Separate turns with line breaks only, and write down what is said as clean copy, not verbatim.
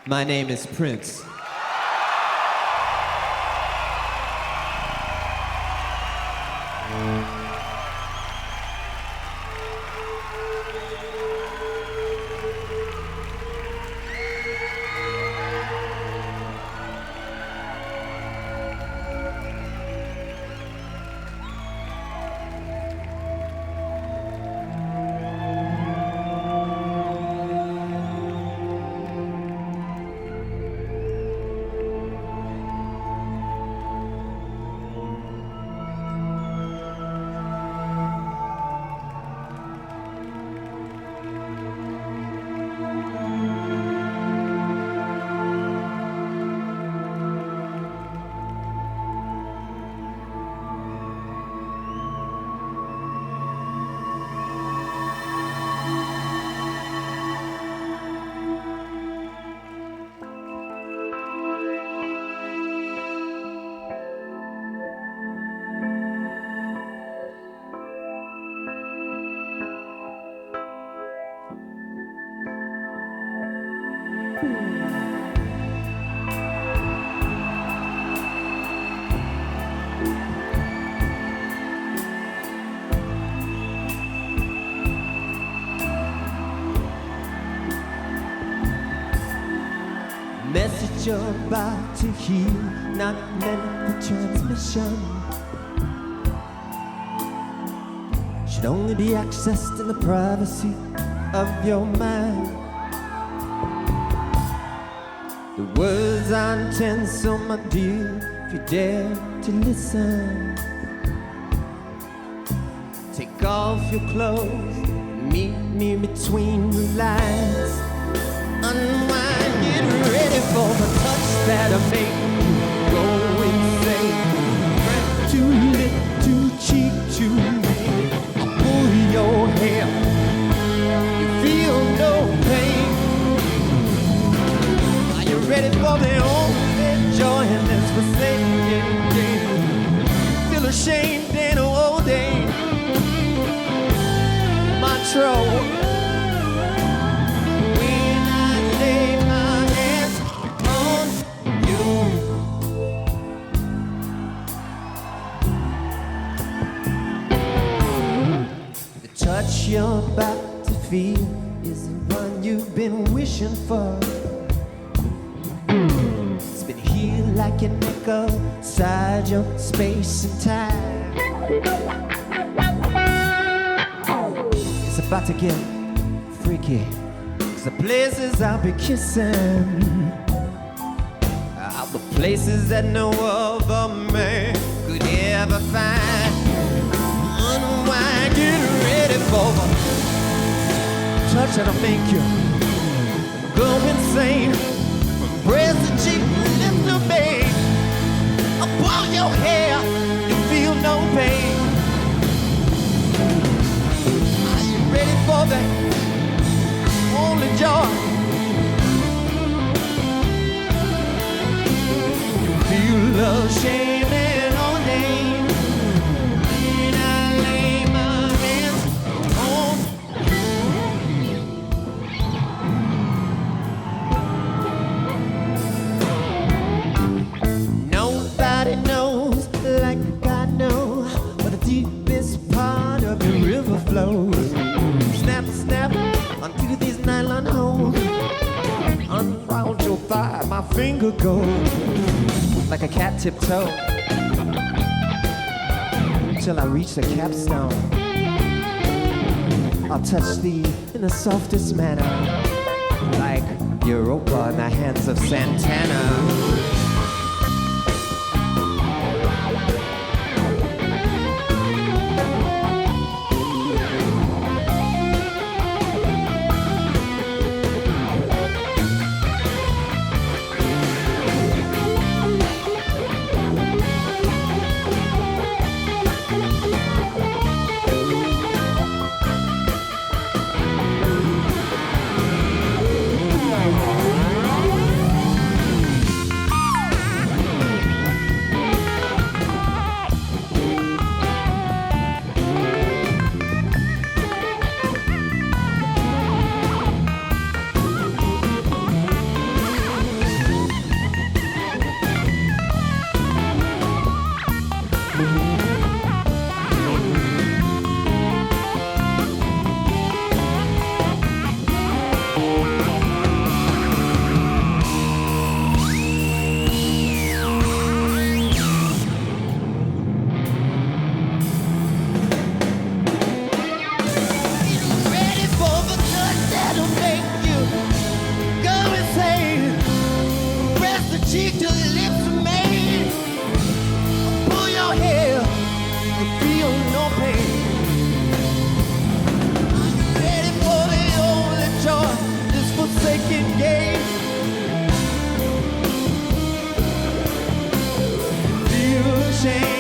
My name is Prince. Message you're about to hear, not meant for transmission, should only be accessed in the privacy of your mind. The words are intense, so my dear, if you dare to listen, take off your clothes, meet me between the lines. Unwind, get ready for the touch that'll make you go insane. Breath too lit, too cheap to me. I'll pull your hair, you feel no pain. Are you ready for the only joy in this forsaken game? Feel ashamed in a whole day. Montreux. Touch you're about to feel is the one you've been wishing for. It's been here like an echo inside your space and time. It's about to get freaky, 'cause the places I'll be kissing are the places that no other man could ever find. Unwind, get ready for the touch that'll make you go insane. Press the cheek, lift the babe. I'll pull your hair, you feel no pain. Are you ready for the only joy? You feel love, shame, and no name. Snap, snap, onto these nylon holes. Unround your thigh, my finger goes like a cat tiptoe till I reach the capstone. I'll touch thee in the softest manner, like Europa in the hands of Santana. you feel no pain. Ready for the only joy, this forsaken game. Feel ashamed.